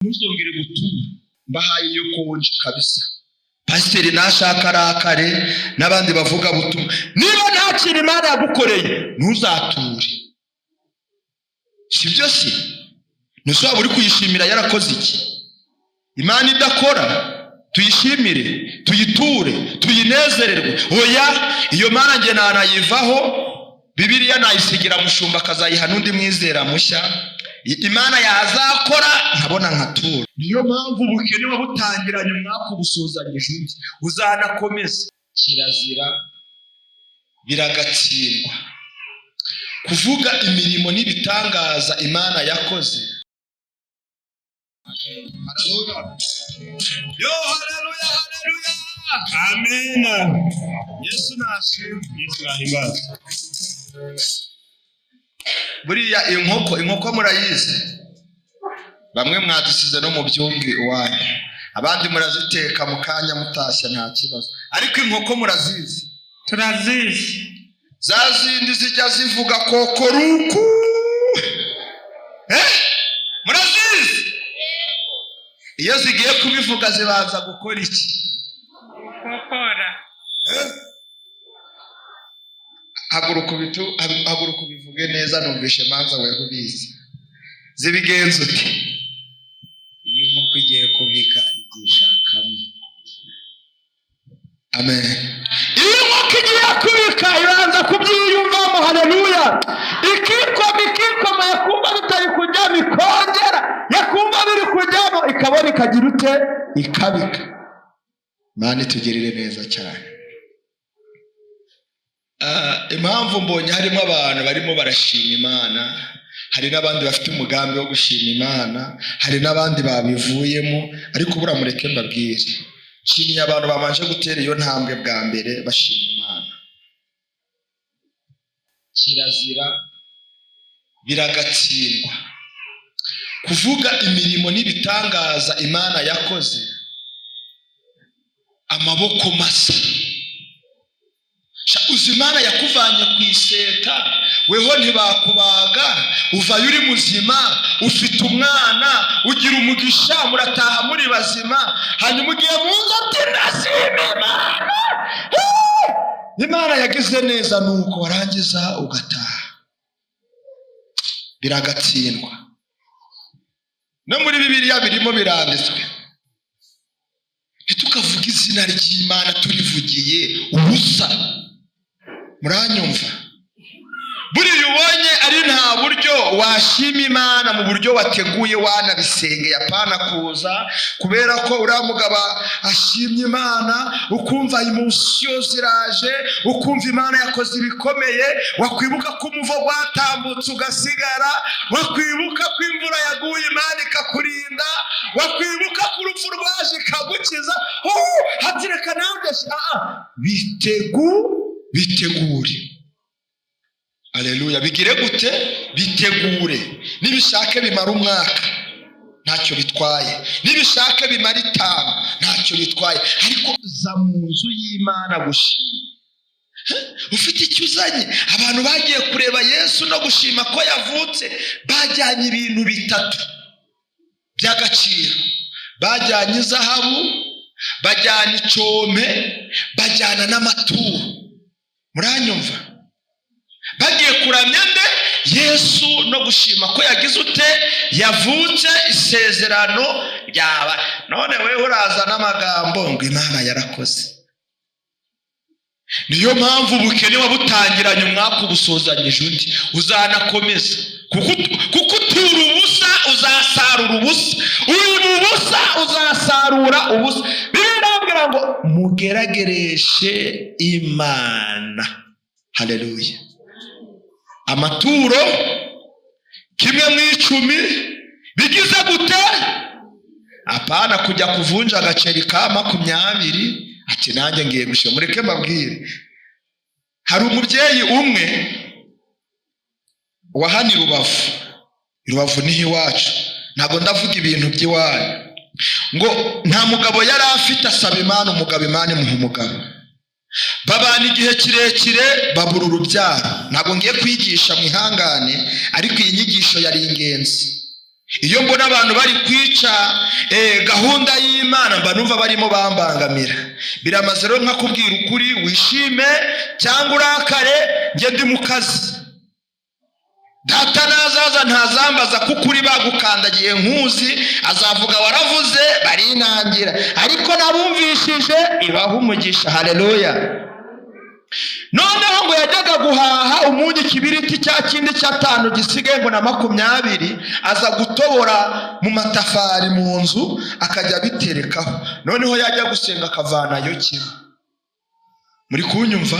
ntimuzongere gutura. Mbahaye iyo konje kabisa. Pasiteri nashaka arakare n'abandi bavuga butumwa. Niba nta kintu Imana yagukoreye ntuzature. Sibyo se? Nuzaba uri kuyishimira yarakoze iki? Imana idakora tuyishimire, tuyiture, tuyinezererwe. Oya, iyo Mana nge nanayivaho. Bibiliya nayisigira mushumba akazayiha n'undi mwizera mushya. Imana yazakora nkabona nkatura. Niyo mpamvu ubukene wabutangiranye umwaka ubusuzanyije undi uzanakomeza. Kirazira biragatsindwa kuvuga imirimo n'ibitangaza Imana yakoze. Haleluya. Yo, haleluya, haleluya. Amen. Yesu nashimwe. Yesu nahimbaza. Buriya inkoko murayizi. Bamwe mwadisize no mu byumvi iwanyu. Abandi muraziteka mu kanya mutashya nta kibazo. Ariko inkoko murazizi. Turazizi. Zazindi zijya zivuga kokoruku. Murazizi? Iyo zigiye kubivuga zibanza gukora iki? Gukora. Haguruka ubivuge neza numvishe manza weho ubizi. Zibigenza uti? Iyo inkoko igiye kubika igishakamo. Amen. Iyo inkoko igiye kubika ibanza kubyiyumvamo. Haleluya. Ikikoma yakumva bitari kujyamo ikongera, yakumva biri kujyamo ikabona ikagira ute? Ikabika. Imana itugirire neza cyane. Impamvu mbonye harimo abantu barimo barashima Imana, hari n'abandi bafite umugambi wo gushima Imana, hari n'abandi babivuyemo, ariko bura mureke mbabwire. Nshimiye abantu bamanje gutera iyo ntambwe bwa mbere bashima Imana. Kirazira biragatsindwa kuvuga imirimo n'ibitangaza Imana yakoze amaboko masa. Uzi Imana yakuvanye ku iseta, weho ntibakubaga, uvayo uri muzima, ufite umwana, ugira umugisha, murataha muri bazima, hanyuma ugiye munsi ati ndashima Imana. Imana yagize neza, nuko warangiza ugataha. Biragatsindwa. No muri Bibiliya birimo biranditswe. Ntitukavuga izina ry'Imana turivugiye ubusa. Muranyumva? Buriya ubonye ari nta buryo washima Imana mu buryo wateguye wanabisengeye apana kuza kubera ko uriya mugabo ashimye Imana, ukumva emotion ziraje, ukumva Imana yakoze ibikomeye, wakwibuka ko umuvo gwatambutse ugasigara, wakwibuka ko imvura yaguye Imana ikakurinda, wakwibuka ko urupfu rwaje ikagukiza. Hatireka nanjye bitegure. Haleluya. Bigire gute? Bitegure. Nibishake bimara umwaka ntacyo bitwaye, nibishake bimara 5 ntacyo bitwaye, ariko za mu nzu y'Imana gushima. Ufite icyo uzanye. Abantu bagiye kureba Yesu no gushima ko yavutse bajyanye ibintu 3 by'agaciro. Bajyanye izahabu, bajyana icome, bajyana n'amaturo. Muranyumva? Bagiye kuramya nde? Yesu no gushima ko yagize ute? Yavutse, isezerano ryaba. None wewe uraza n'amagambo ngo Imana yarakoze. Niyo mpamvu ubukene wabutangiranye umwaka ubusuzanyije undi uzanakomeza. Kuko utura ubusa uzasarura ubusa, uri mu busa uzasarura ubusa. Birabwira ngo mugeragereshe Imana. Haleluya. Amaturo 1/10 bigize gute? Apana kujya kuvunja agaceri ka 20 ati nanjye ngiye gushira. Mureke mbabwire, hari umubyeyi umwe wahani Rubavu niho iwacu, ntabwo ndavuga ibintu by'iwanyu, ngo nta mugabo yari afite, asaba Imana umugabo, Imana imuha umugabo. Babana igihe kirekire babura urubyaro. Ntabwo ngiye kwigisha mwihangane, ariko iyi nyigisho yari ingenzi. iyo mbona abantu bari kwica gahunda y'Imana mba numva barimo bambangamira. Biramaze rero nkakubwira ukuri, wishime cyangwa urakare, njye ndi mu kazi. Data nazaza ntazambaza kuko uri bagukandagiye nkuzi, azavuga waravuze barinangira, ariko nabumvishije ibaha umugisha. Haleluya. Noneho ngo yajyaga guhaha umunyu kibiriti cya kindi cya 5 gisigaye ngo na 20, aza gutobora mu matafari mu nzu akajya biterekaho. Noneho yajya gusenga akavanayo kimwe. Muri kunyumva?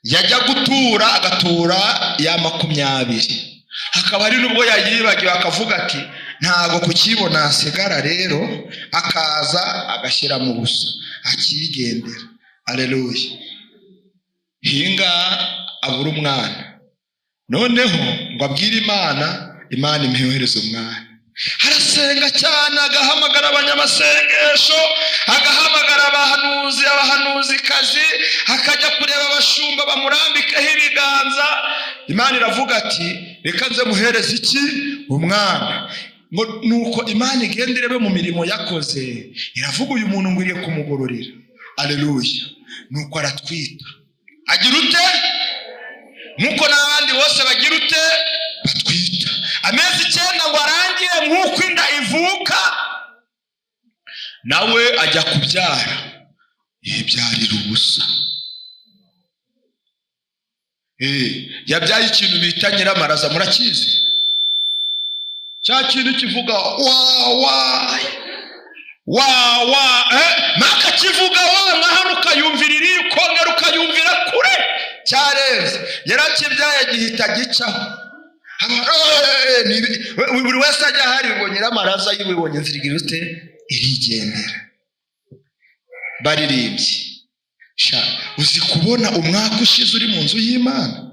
Yajya gutura agatura ya 20. Hakaba ari nubwo yayibagiwe akavuga ati ntago kukibona asigara, rero akaza agashyira mu busa akigendera. Haleluya. Hinga abura umwana. Noneho ngo abwire Imana, Imana imwohereze umwana. Harasenga cyane, agahamagara abanyamasengesho, agahamagara abahanuzikazi, akajya kureba abashumba bamurambikaho ibiganza. Imana iravuga ati reka nze muhereze iki? Umwana. Nuko Imana igenda irebe mu mirimo yakoze, iravuga uyu muntu ngwiriye kumugororera. Haleluya. Nuko aratwita. Agira ute? Nkuko n'abandi bose bagira ute? Batwita. Amezi 9 ngo arangiye nkuko inda ivuka, nawe ajya kubyara. Ibyarira ubusa. Yabyaye ikintu bita nyiramaraza, murakizi? Cya kintu kivuga maka kivuga hano ukayumvirira, ukongera ukayumvira kure, cyarenze. Yarakibyaye gihita gicaho. Buri wese ajya hari ngo nyiramaraza yibonye nzirigira ute? Irigendera. Baririmbye. Uzi kubona umwaka ushize uri mu nzu y'Imana?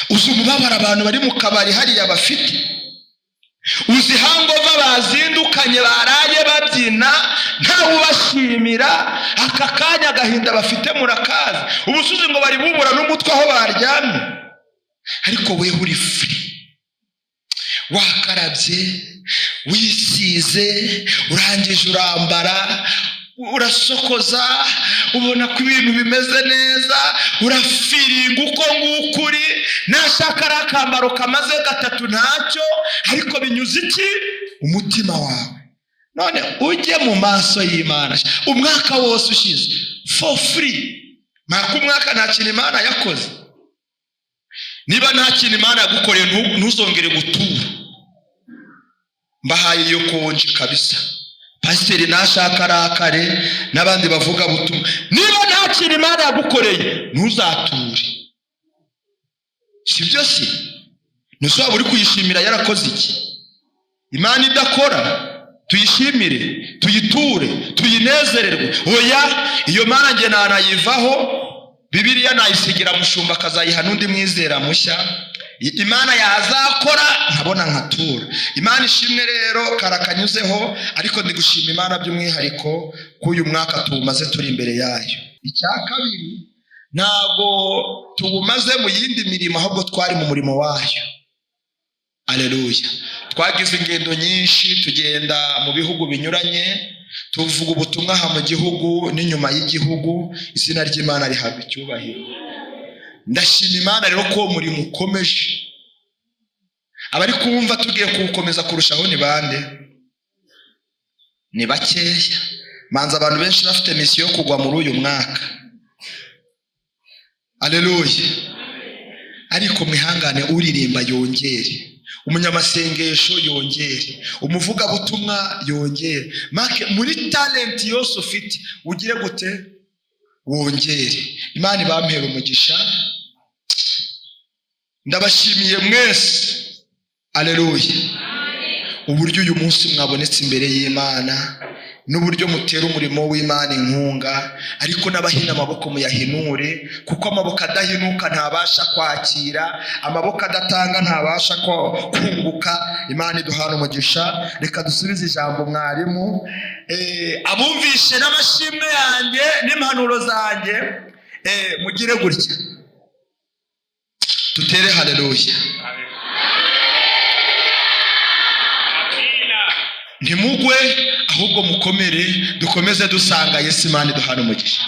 Uzi umubabara abantu bari mu kabari hariya bafite? Uzi hangova bazindukanye baraye babyina ntawe ubashimira, aka kanya agahinda bafite murakazi. Ubusuzi ngo bari bubura n'umutwe aho baryamye. Ariko wewe uri free, wakarabye, wisize, urangije urambara, urasokoza, ubona ko ibintu bimeze neza, urafiringa uko ngukuri. Nashaka ari akambaro kamaze 3 ntacyo, ariko binyuze iki? Umutima wawe. None ujye mu maso y'Imana. Umwaka wose ushize for free. Maka umwaka nta kintu Imana yakoze. Niba nta kintu Imana yagukoreye ntuzongere gutura. Mbahaye iyo konje kabisa. Pasiteri nashaka arakare n'abandi bavuga butumwa. Niba nta kintu Imana yagukoreye ntuzature. Sibyo si? Nusaba uri kuyishimira yarakoze iki? Imana idakora tuyishimire, tuyiture, tuyinezererwe. Oya, iyo Mana nge nanayivaho. Bibiliya nayisigira mushumba akazayiha n'undi mwizera mushya. Imana yazakora nkabona nkatura. Imana ishimwe rero karakanyuzeho, ariko ndi gushima Imana by'umwihariko ko uyu mwaka tumaze turi imbere yayo. Icya kabiri, ntabwo tubumaze mu yindi mirimo, ahubwo twari mu murimo wayo. Haleluya. Twagize ingendo nyinshi, tugenda mu bihugu binyuranye, tuvuga ubutumwa aha mu gihugu n'inyuma y'igihugu. Izina ry'Imana rihabwa icyubahiro. Ndashima Imana rero ko umurimo ukomeje. Abari kumva tugiye kuwukomeza kurushaho ni bande? Ni bakeya. Manza abantu benshi bafite misiyo yo kugwa muri uyu mwaka. Haleluya. Ariko mwihangane, uririmba yongere, umunyamasengesho yongere, umuvuga butumwa yongere. Make muri talent yose ufite ugire gute? Wongere. Imana ibampera umugisha. Ndabashimiye mwese. Haleluya. Uburyo uyu munsi mwabonetse imbere y'Imana, n'uburyo mutera umurimo w'Imana inkunga, ariko n'abahina amaboko muyahinure, kuko amaboko adahinuka ntabasha kwakira, amaboko adatanga ntabasha kunguka. Imana iduhana umugisha. Reka dusubize ijambo mwarimu. Abumvishe n'amashimwe yanjye n'impanuro zanjye, mugire gutya tutere haleluya. ntimugwe ahubwo mukomere, dukomeze dusanga Yesu. Imana iduhane umugisha.